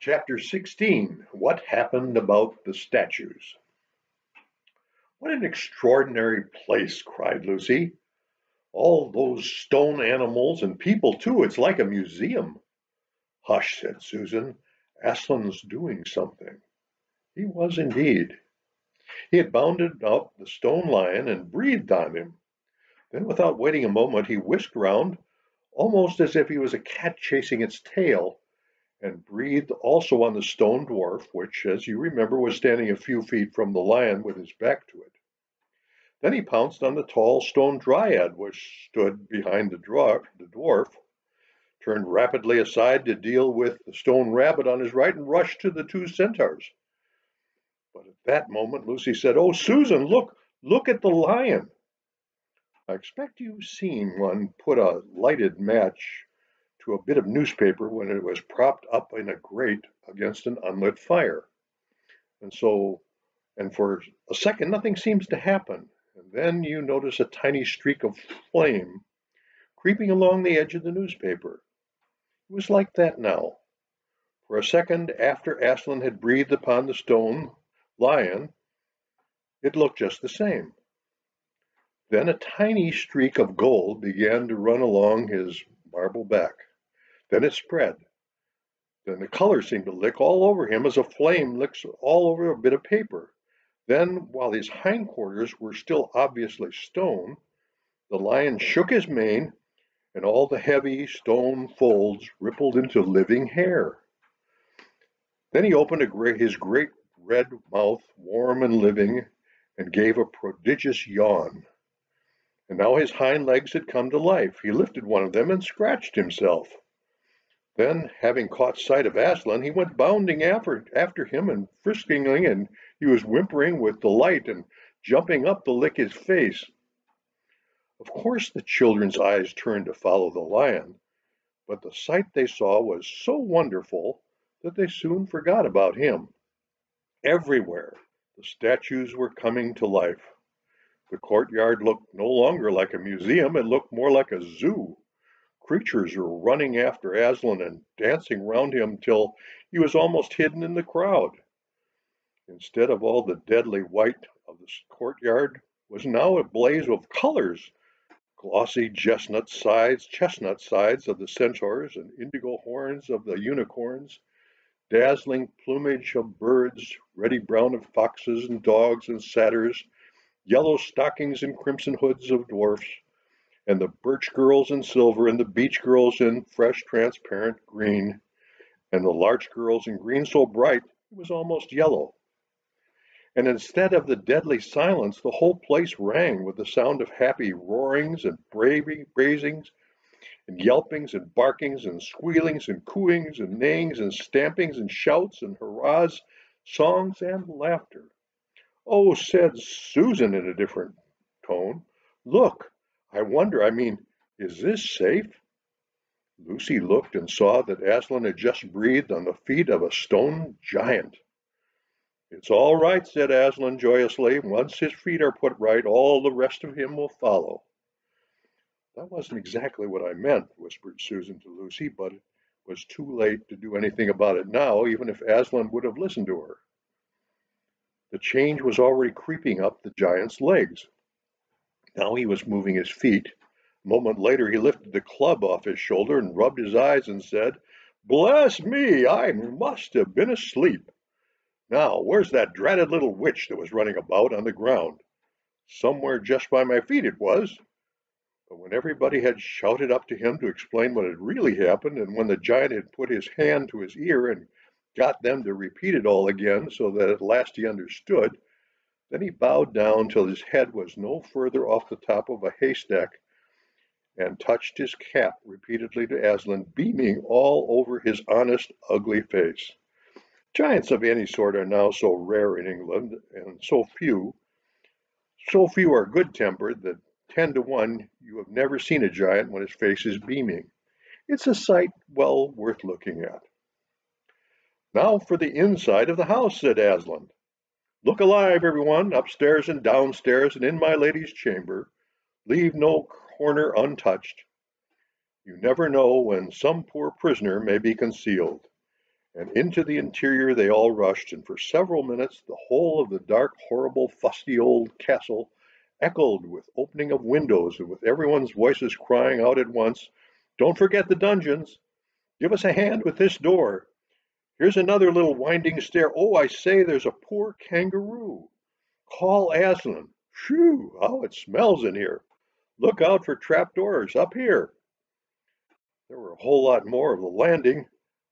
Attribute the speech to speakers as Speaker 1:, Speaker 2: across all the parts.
Speaker 1: Chapter 16. What happened about the statues? What an extraordinary place, cried Lucy. All those stone animals and people, too. It's like a museum. Hush, said Susan. Aslan's doing something. He was indeed. He had bounded up the stone lion and breathed on him. Then, without waiting a moment, he whisked round, almost as if he was a cat chasing its tail, and breathed also on the stone dwarf, which, as you remember, was standing a few feet from the lion with his back to it. Then he pounced on the tall stone dryad, which stood behind the dwarf, turned rapidly aside to deal with the stone rabbit on his right, and rushed to the two centaurs. But at that moment Lucy said, "Oh, Susan, look at the lion." I expect you've seen one put a lighted match to a bit of newspaper when it was propped up in a grate against an unlit fire. And for a second, nothing seems to happen. And then you notice a tiny streak of flame creeping along the edge of the newspaper. It was like that now. For a second after Aslan had breathed upon the stone lion, it looked just the same. Then a tiny streak of gold began to run along his marble back. Then it spread. Then the color seemed to lick all over him as a flame licks all over a bit of paper. Then, while his hindquarters were still obviously stone, the lion shook his mane, and all the heavy stone folds rippled into living hair. Then he opened his great red mouth, warm and living, and gave a prodigious yawn. And now his hind legs had come to life. He lifted one of them and scratched himself. Then, having caught sight of Aslan, he went bounding after him and frisking, and he was whimpering with delight and jumping up to lick his face. Of course the children's eyes turned to follow the lion, but the sight they saw was so wonderful that they soon forgot about him. Everywhere the statues were coming to life. The courtyard looked no longer like a museum, it looked more like a zoo. Creatures were running after Aslan and dancing round him till he was almost hidden in the crowd. Instead of all the deadly white of the courtyard was now a blaze of colors, glossy chestnut sides of the centaurs and indigo horns of the unicorns, dazzling plumage of birds, reddy brown of foxes and dogs and satyrs, yellow stockings and crimson hoods of dwarfs, and the birch girls in silver, and the beech girls in fresh transparent green, and the larch girls in green so bright it was almost yellow. And instead of the deadly silence, the whole place rang with the sound of happy roarings and brazings, and yelpings and barkings and squealings and cooings and neighings and stampings and shouts and hurrahs, songs and laughter. "Oh," said Susan in a different tone, "look, is this safe?" Lucy looked and saw that Aslan had just breathed on the feet of a stone giant. "It's all right," said Aslan joyously. "Once his feet are put right, all the rest of him will follow." "That wasn't exactly what I meant," whispered Susan to Lucy, but it was too late to do anything about it now, even if Aslan would have listened to her. The change was already creeping up the giant's legs. Now he was moving his feet. A moment later he lifted the club off his shoulder and rubbed his eyes and said, "Bless me, I must have been asleep. Now, where's that dratted little witch that was running about on the ground? Somewhere just by my feet it was." But when everybody had shouted up to him to explain what had really happened, and when the giant had put his hand to his ear and got them to repeat it all again so that at last he understood, then he bowed down till his head was no further off the top of a haystack and touched his cap repeatedly to Aslan, beaming all over his honest, ugly face. Giants of any sort are now so rare in England, and so few are good-tempered that 10 to 1 you have never seen a giant when his face is beaming. It's a sight well worth looking at. "Now for the inside of the house," said Aslan. "Look alive, everyone, upstairs and downstairs and in my lady's chamber. Leave no corner untouched. You never know when some poor prisoner may be concealed. and into the interior they all rushed, and for several minutes the whole of the dark, horrible, fusty old castle echoed with opening of windows and with everyone's voices crying out at once, "Don't forget the dungeons! Give us a hand with this door! Here's another little winding stair! Oh, I say, there's a poor kangaroo! Call Aslan! Phew, how it smells in here! Look out for trapdoors up here!" There were a whole lot more of the landing,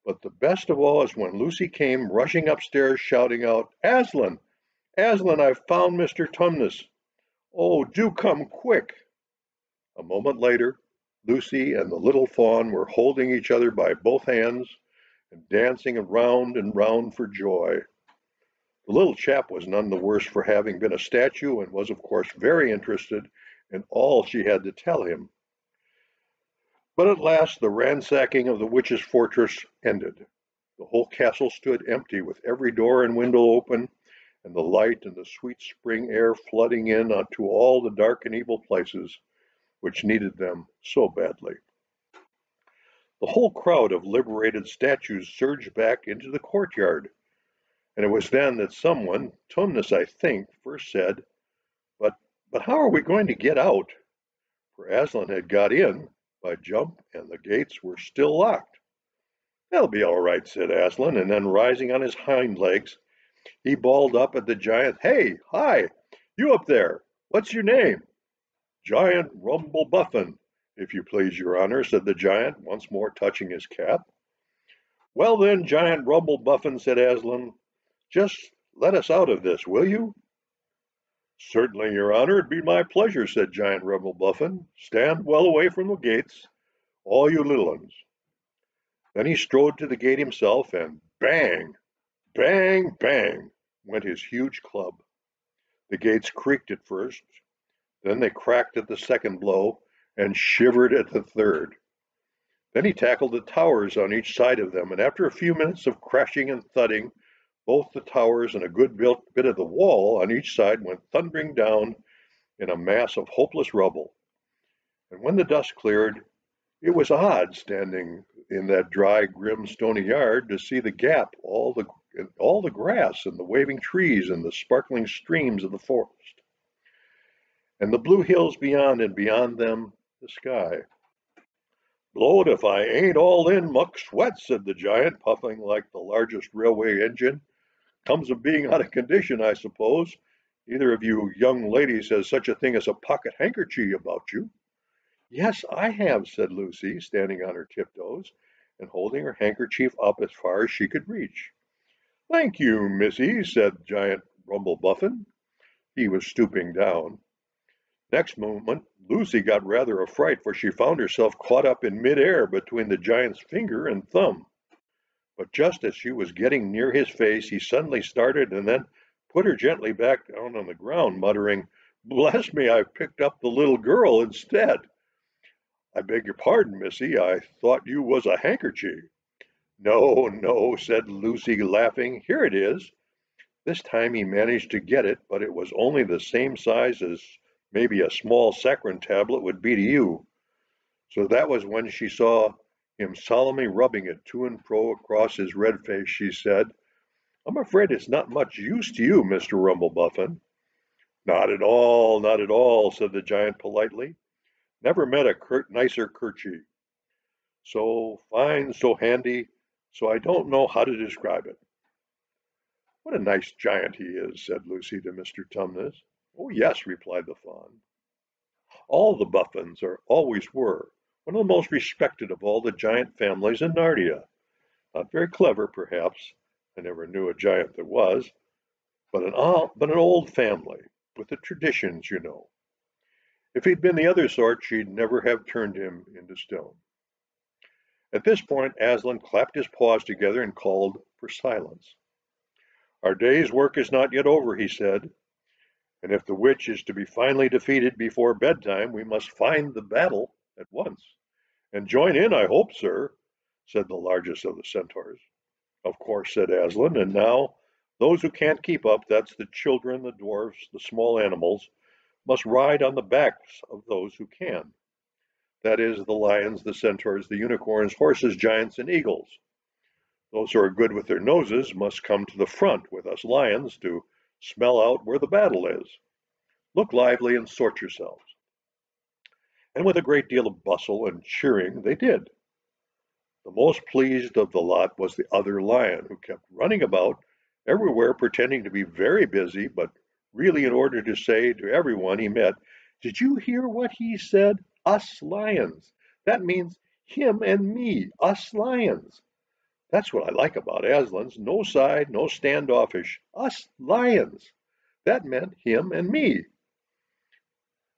Speaker 1: but the best of all is when Lucy came rushing upstairs shouting out, "Aslan! Aslan, I've found Mr. Tumnus! Oh, do come quick!" A moment later, Lucy and the little fawn were holding each other by both hands and dancing round and round for joy. The little chap was none the worse for having been a statue, and was, of course, very interested in all she had to tell him. But at last the ransacking of the witch's fortress ended. The whole castle stood empty, with every door and window open, and the light and the sweet spring air flooding in to all the dark and evil places which needed them so badly. The whole crowd of liberated statues surged back into the courtyard, and it was then that someone, Tumnus I think, first said, "But how are we going to get out?" For Aslan had got in by jump, and the gates were still locked. "That'll be all right," said Aslan, and then rising on his hind legs, he bawled up at the giant, "Hey, hi, you up there, what's your name?" "Giant Rumble-Buffin, if you please, your honor," said the giant, once more touching his cap. "Well then, Giant Rumble-Buffin," said Aslan, "just let us out of this, will you?" "Certainly, your honor, it'd be my pleasure," said Giant Rumble-Buffin. "Stand well away from the gates, all you little uns." Then he strode to the gate himself, and bang, bang, bang went his huge club. The gates creaked at first, then they cracked at the second blow, and shivered at the third. Then he tackled the towers on each side of them, and after a few minutes of crashing and thudding, both the towers and a good bit of the wall on each side went thundering down in a mass of hopeless rubble. And when the dust cleared, it was odd, standing in that dry, grim, stony yard, to see the gap, all the grass and the waving trees and the sparkling streams of the forest, and the blue hills beyond, and beyond them the sky. "Blowed if I ain't all in muck sweat," said the giant, puffing like the largest railway engine. "Comes of being out of condition, I suppose. Neither of you young ladies has such a thing as a pocket handkerchief about you." "Yes, I have," said Lucy, standing on her tiptoes, and holding her handkerchief up as far as she could reach. "Thank you, missy," said Giant Rumble-Buffin. He was stooping down. Next moment Lucy got rather a fright, for she found herself caught up in mid-air between the giant's finger and thumb. But just as she was getting near his face, he suddenly started, and then put her gently back down on the ground, muttering, "Bless me, I've picked up the little girl instead." "I beg your pardon, missy, I thought you was a handkerchief." "No, no," said Lucy, laughing, "here it is." This time he managed to get it, but it was only the same size as maybe a small saccharine tablet would be to you. So that was when she saw him solemnly rubbing it to and fro across his red face, she said, "I'm afraid it's not much use to you, Mr. Rumble-Buffin." "Not at all, not at all," said the giant politely. "Never met a nicer kerchief. So fine, so handy, so I don't know how to describe it." "What a nice giant he is," said Lucy to Mr. Tumnus. "Oh, yes," replied the fawn. "All the Buffins always were one of the most respected of all the giant families in Narnia. Not very clever, perhaps. I never knew a giant that was. But an old family, with the traditions, you know. If he'd been the other sort, she'd never have turned him into stone." At this point Aslan clapped his paws together and called for silence. "Our day's work is not yet over," he said, "and if the witch is to be finally defeated before bedtime, we must find the battle at once." "And join in, I hope, sir," said the largest of the centaurs. "Of course," said Aslan, "and now those who can't keep up, that's the children, the dwarfs, the small animals, must ride on the backs of those who can. That is, the lions, the centaurs, the unicorns, horses, giants, and eagles. Those who are good with their noses must come to the front with us lions to smell out where the battle is. Look lively and sort yourselves." And with a great deal of bustle and cheering they did. The most pleased of the lot was the other lion, who kept running about everywhere pretending to be very busy, but really in order to say to everyone he met, "Did you hear what he said? Us lions. That means him and me, us lions. That's what I like about Aslan's. No side, no standoffish. Us lions. That meant him and me."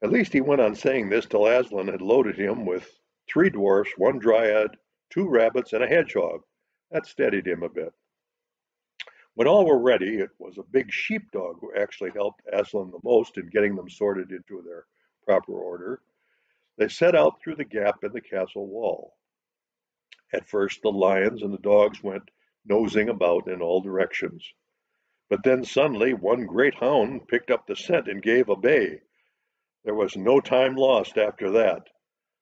Speaker 1: At least he went on saying this till Aslan had loaded him with 3 dwarfs, 1 dryad, 2 rabbits, and a hedgehog. That steadied him a bit. When all were ready, it was a big sheepdog who actually helped Aslan the most in getting them sorted into their proper order. They set out through the gap in the castle wall. At first the lions and the dogs went nosing about in all directions. But then suddenly one great hound picked up the scent and gave a bay. There was no time lost after that.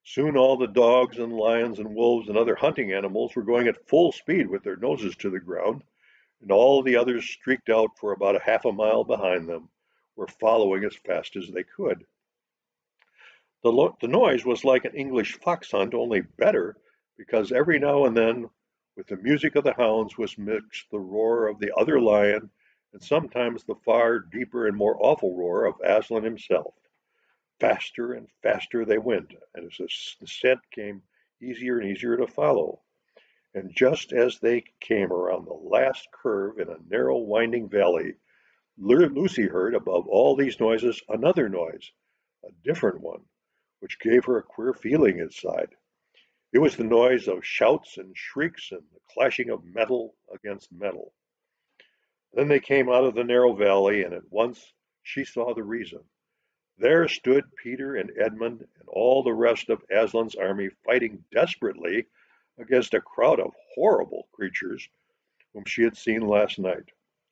Speaker 1: Soon all the dogs and lions and wolves and other hunting animals were going at full speed with their noses to the ground, and all the others streaked out for about a half a mile behind them, were following as fast as they could. The noise was like an English fox hunt, only better, because every now and then with the music of the hounds was mixed the roar of the other lion, and sometimes the far deeper and more awful roar of Aslan himself. Faster and faster they went, and as the scent came easier and easier to follow. And just as they came around the last curve in a narrow winding valley, Lucy heard above all these noises another noise, a different one, which gave her a queer feeling inside. It was the noise of shouts and shrieks and the clashing of metal against metal. Then they came out of the narrow valley, and at once she saw the reason. There stood Peter and Edmund and all the rest of Aslan's army fighting desperately against a crowd of horrible creatures whom she had seen last night.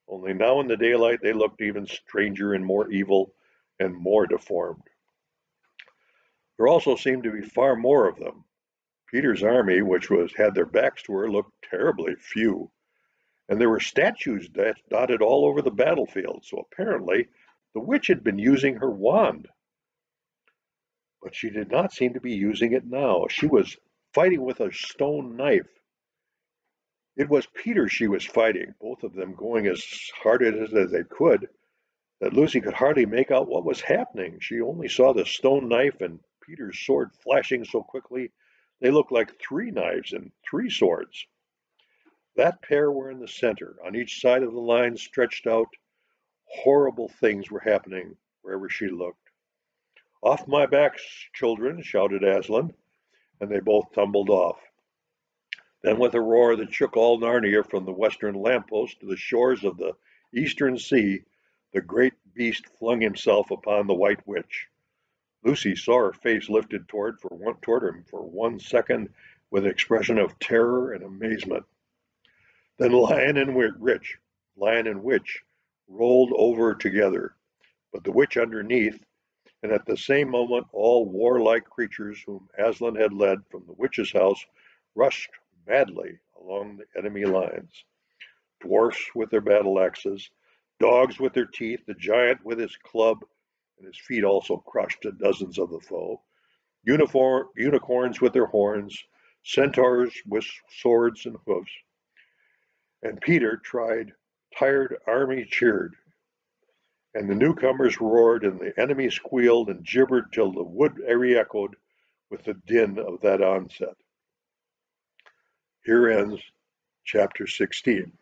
Speaker 1: Only now in the daylight they looked even stranger and more evil and more deformed. There also seemed to be far more of them. Peter's army, which had their backs to her, looked terribly few, and there were statues dotted all over the battlefield, so apparently the witch had been using her wand. But she did not seem to be using it now. She was fighting with a stone knife. It was Peter she was fighting, both of them going as hard as they could, that Lucy could hardly make out what was happening. She only saw the stone knife and Peter's sword flashing so quickly they looked like 3 knives and 3 swords. That pair were in the center. On each side of the line stretched out, horrible things were happening wherever she looked. "Off my back, children," shouted Aslan, and they both tumbled off. Then with a roar that shook all Narnia from the western lamppost to the shores of the eastern sea, the great beast flung himself upon the White Witch. Lucy saw her face lifted toward him for 1 second with an expression of terror and amazement. Then lion and witch rolled over together, but the witch underneath, and at the same moment all warlike creatures whom Aslan had led from the witch's house rushed madly along the enemy lines. Dwarfs with their battle axes, dogs with their teeth, the giant with his club, and his feet also crushed dozens of the foe, unicorns with their horns, centaurs with swords and hoofs. And Peter tired army cheered, and the newcomers roared, and the enemy squealed and gibbered till the wood re-echoed with the din of that onset. Here ends chapter 16.